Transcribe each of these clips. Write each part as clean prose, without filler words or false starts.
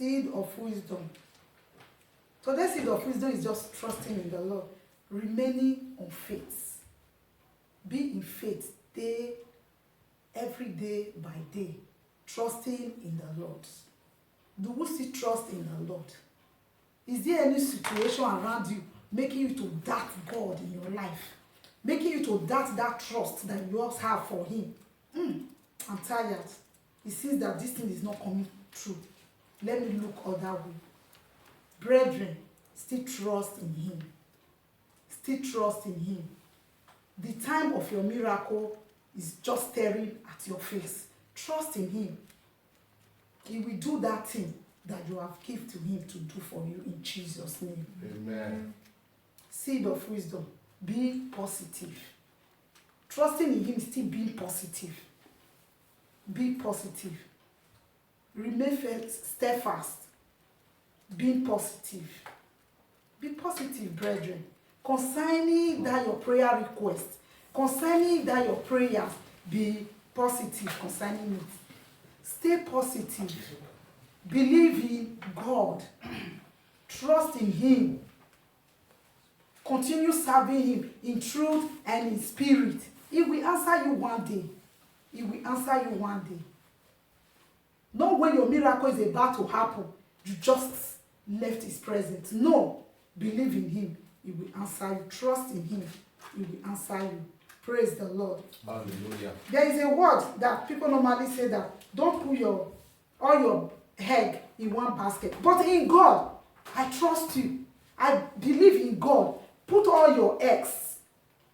Seed of wisdom. So that seed of wisdom is just trusting in the Lord, remaining on faith. Be in faith every day by day, trusting in the Lord. Do we still trust in the Lord? Is there any situation around you making you to doubt God in your life? Making you to doubt that trust that you also have for Him? I'm tired. It seems that this thing is not coming true. Let me look other way. Brethren, still trust in Him. Still trust in Him. The time of your miracle is just staring at your face. Trust in Him. He will do that thing that you have given to Him to do for you in Jesus' name. Amen. Seed of wisdom. Be positive. Trusting in Him is still being positive. Be positive. Remain steadfast. Being positive. Be positive, brethren. Concerning that your prayer request, concerning that your prayers, be positive concerning it. Stay positive. Believe in God. Trust in Him. Continue serving Him in truth and in spirit. He will answer you one day. He will answer you one day. Not when your miracle is about to happen, you just left His presence. No. Believe in Him. He will answer you. Trust in Him. He will answer you. Praise the Lord. Hallelujah. There is a word that people normally say that don't put all your egg in one basket. But in God, I trust you. I believe in God. Put all your eggs.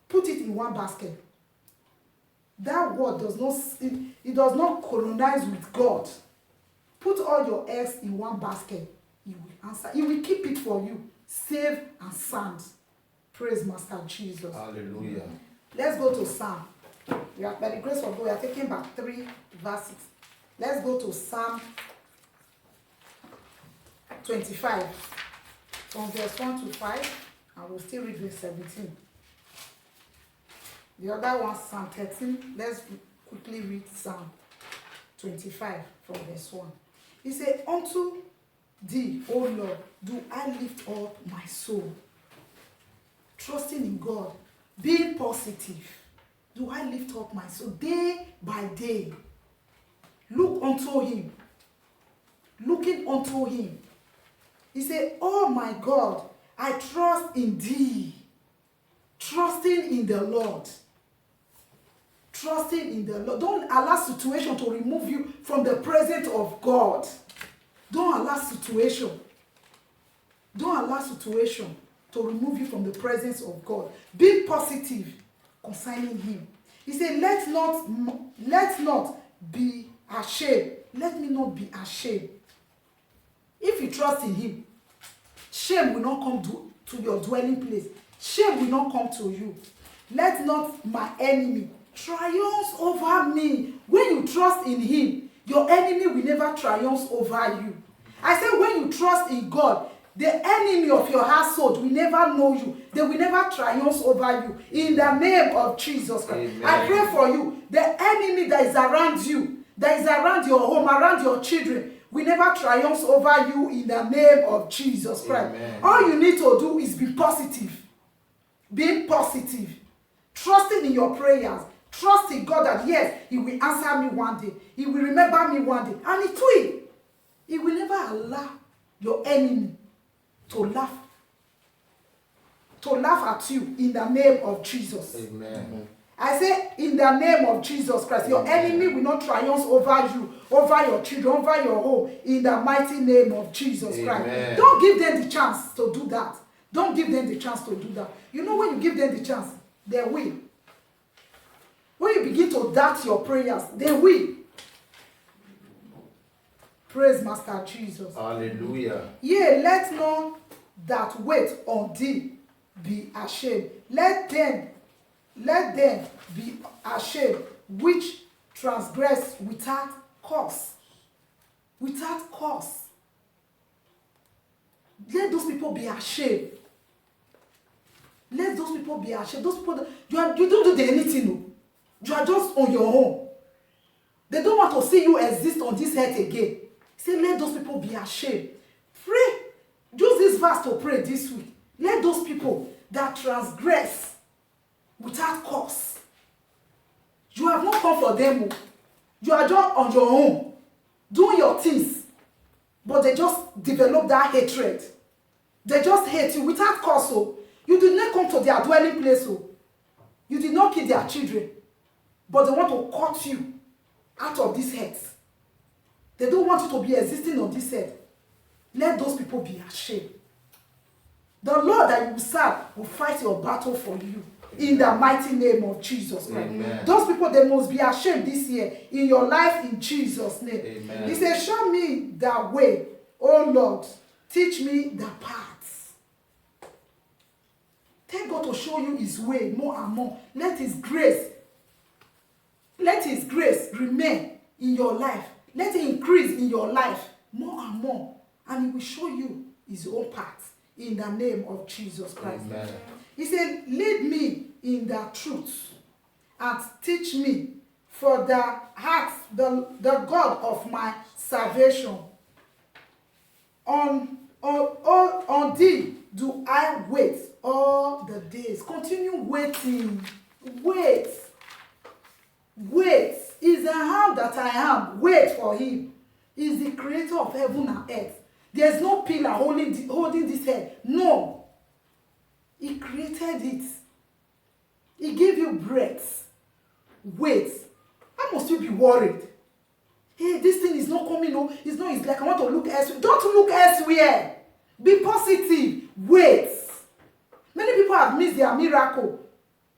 Put it in one basket. That word does not colonize with God. Put all your eggs in one basket. He will answer. He will keep it for you. Safe and sound. Praise Master Jesus. Hallelujah. Let's go to Psalm. By the grace of God, we are taking back 3 verses. Let's go to Psalm 25. From verse 1 to 5. And we'll still read verse 17. The other one, Psalm 13. Let's quickly read Psalm 25 from verse 1. He said, unto Thee, O Lord, do I lift up my soul. Trusting in God. Being positive. Do I lift up my soul day by day? Look unto Him. Looking unto Him. He said, oh my God, I trust in Thee. Trusting in the Lord. Trusting in the Lord. Don't allow situation to remove you from the presence of God. Don't allow situation. Don't allow situation to remove you from the presence of God. Be positive concerning Him. He said, let not be ashamed. Let me not be ashamed. If you trust in Him, shame will not come to your dwelling place. Shame will not come to you. Let not my enemy triumph over me. When you trust in Him, your enemy will never triumph over you. I said when you trust in God, the enemy of your household will never know you. They will never triumph over you. In the name of Jesus Christ. Amen. I pray for you. The enemy that is around you, that is around your home, around your children, will never triumph over you in the name of Jesus Christ. Amen. All you need to do is be positive. Being positive. Trusting in your prayers. Trust in God that yes, He will answer me one day. He will remember me one day. And it will. He will never allow your enemy to laugh at you in the name of Jesus. Amen. I say in the name of Jesus Christ, your enemy will not triumph over you, over your children, over your home, in the mighty name of Jesus Christ. Amen. Don't give them the chance to do that. Don't give them the chance to do that. You know when you give them the chance, they will. When you begin to doubt your prayers, they will. Praise Master Jesus. Hallelujah. Yea, let none that wait on Thee be ashamed. Let them be ashamed which transgress without cause. Without cause. Let those people be ashamed. Let those people be ashamed. Those people that you don't do anything. No. You are just on your own. They don't want to see you exist on this earth again. Say, let those people be ashamed. Pray. Use this verse to pray this week. Let those people that transgress without cause. You have not come for them. You are just on your own, doing your things. But they just develop that hatred. They just hate you without cause. So you did not come to their dwelling place. So you did not kill their children. But they want to cut you out of this earth. They don't want you to be existing on this earth. Let those people be ashamed. The Lord that you serve will fight your battle for you. In the mighty name of Jesus Christ. Amen. Those people, they must be ashamed this year in your life in Jesus' name. Amen. He said, show me the way, oh Lord. Teach me the paths. Tell God to show you his way more and more. Let his grace remain in your life. Let it increase in your life more and more. And he will show you his own path in the name of Jesus Christ. Amen. He said, lead me in the truth and teach me, for the heart, the God of my salvation. On thee do I wait all the days. Continue waiting. Wait. Wait. Is the hand that I am. Wait for him. He is the creator of heaven and earth. There's no pillar holding this head. No. He created it. He gave you breath. Wait. How must you be worried? Hey, this thing is not coming. No, it's not. It's like I want to look elsewhere. Don't look elsewhere. Be positive. Wait. Many people have missed their miracle.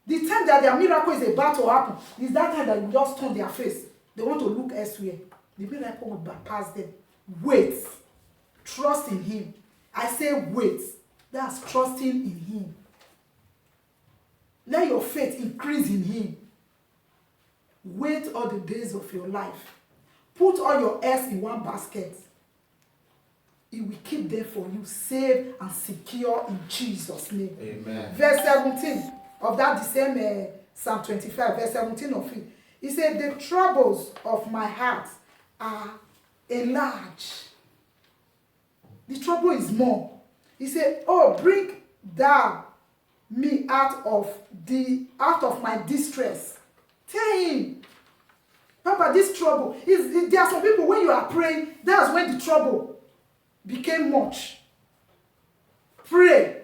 The time that their miracle is about to happen is that time that you just turn their face. They want to look elsewhere. The miracle will bypass them. Wait. Trust in him. I say wait. That's trusting in him. Let your faith increase in him. Wait all the days of your life. Put all your eggs in one basket. He will keep them for you, safe and secure in Jesus' name. Amen. Verse 17 of that the same Psalm 25, verse 17 of it. He said, the troubles of my heart are enlarged. The trouble is more. He said, oh, bring thou me out of my distress. Tell him, Papa, this trouble. There are some people, when you are praying, that's when the trouble became much. Pray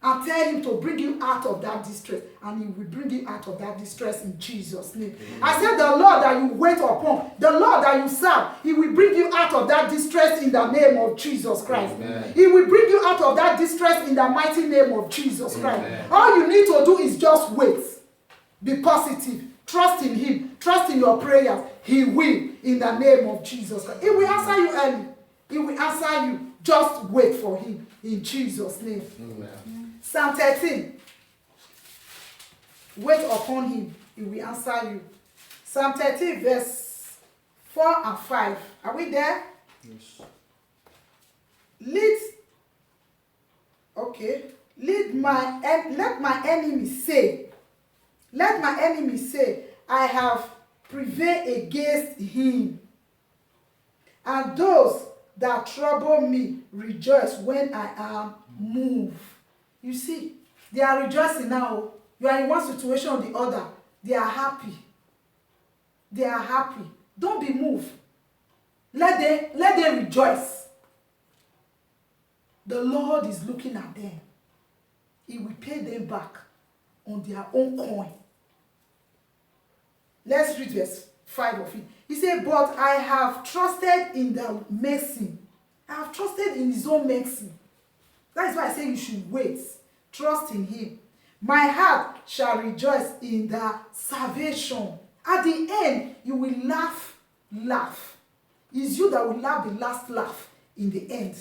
and tell him to bring you out of that distress, and he will bring you out of that distress in Jesus' name. I said, the Lord that you wait upon, the Lord that you serve, he will bring you out of that distress in the name of Jesus Christ. Amen. He will bring you out of that distress in the mighty name of Jesus Christ. Amen. All you need to do is just wait. Be positive. Trust in him. Trust in your prayers. He will in the name of Jesus Christ. He will answer you early. He will answer you. Just wait for him in Jesus' name. Amen. Psalm 13. Wait upon him. He will answer you. Psalm 13 verse 4 and 5. Are we there? Yes. Let my enemies say, I have prevailed against him. And those that trouble me rejoice when I am moved. You see, they are rejoicing now. You are in one situation or the other. They are happy. They are happy. Don't be moved. Let them rejoice. The Lord is looking at them. He will pay them back on their own coin. Let's read verse 5 of it. He said, but I have trusted in the mercy. I have trusted in his own mercy. That is why I say you should wait. Trust in him. My heart shall rejoice in the salvation. At the end, you will laugh. It's you that will laugh the last laugh in the end.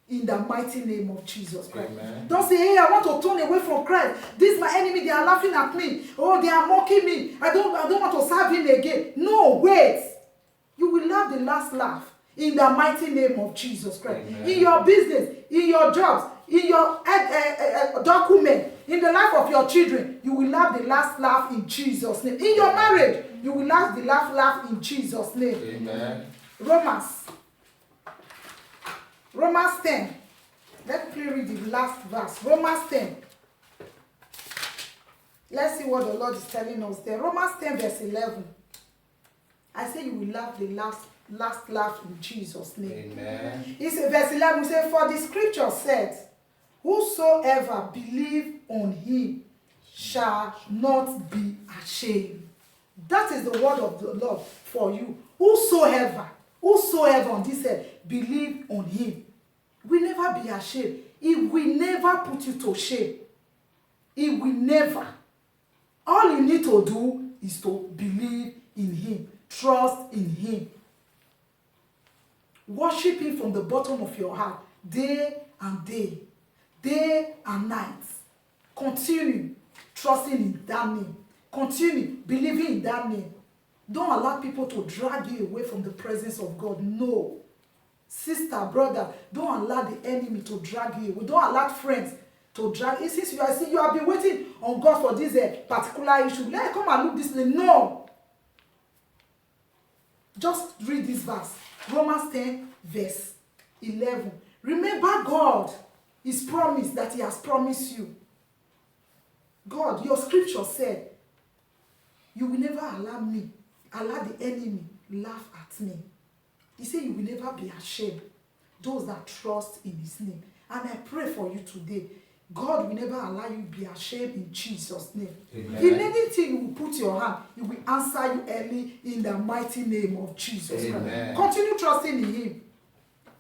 In the mighty name of Jesus Christ. Amen. Don't say, hey, I want to turn away from Christ. This is my enemy. They are laughing at me. Oh, they are mocking me. I don't want to serve him again. No, wait. You will laugh the last laugh in the mighty name of Jesus Christ. Amen. In your business, in your jobs, in your document, in the life of your children, you will laugh the last laugh in Jesus' name. In your marriage, you will laugh the last laugh in Jesus' name. Amen. Romans Romans 10. Let me read the last verse. Romans 10. Let's see what the Lord is telling us there. Romans 10 verse 11. I say you will laugh the last laugh in Jesus' name. Amen. It's verse 11. We say, for the scripture said, whosoever believe on him shall not be ashamed. That is the word of the Lord for you. Whosoever on this earth believe on him will never be ashamed. He will never put you to shame. He will never. All you need to do is to believe in him. Trust in him. Worship him from the bottom of your heart, day and night. Continue trusting in that name. Continue believing in that name. Don't allow people to drag you away from the presence of God. No. Sister, brother, don't allow the enemy to drag you away. Don't allow friends to drag you. Since you have been waiting on God for this particular issue, let come and look this way. No. Just read this verse. Romans 10 verse 11. Remember God, his promise that he has promised you. God, your scripture said, you will never allow the enemy laugh at me. He said you will never be ashamed. Those that trust in his name. And I pray for you today. God will never allow you to be ashamed in Jesus' name. Amen. In anything you will put your hand, he will answer you early in the mighty name of Jesus. Amen. Continue trusting in him.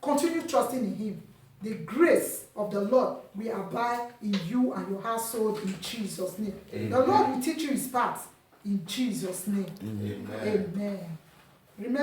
Continue trusting in him. The grace of the Lord will abide in you and your household in Jesus' name. Amen. The Lord will teach you his path in Jesus' name. Amen. Amen. Remember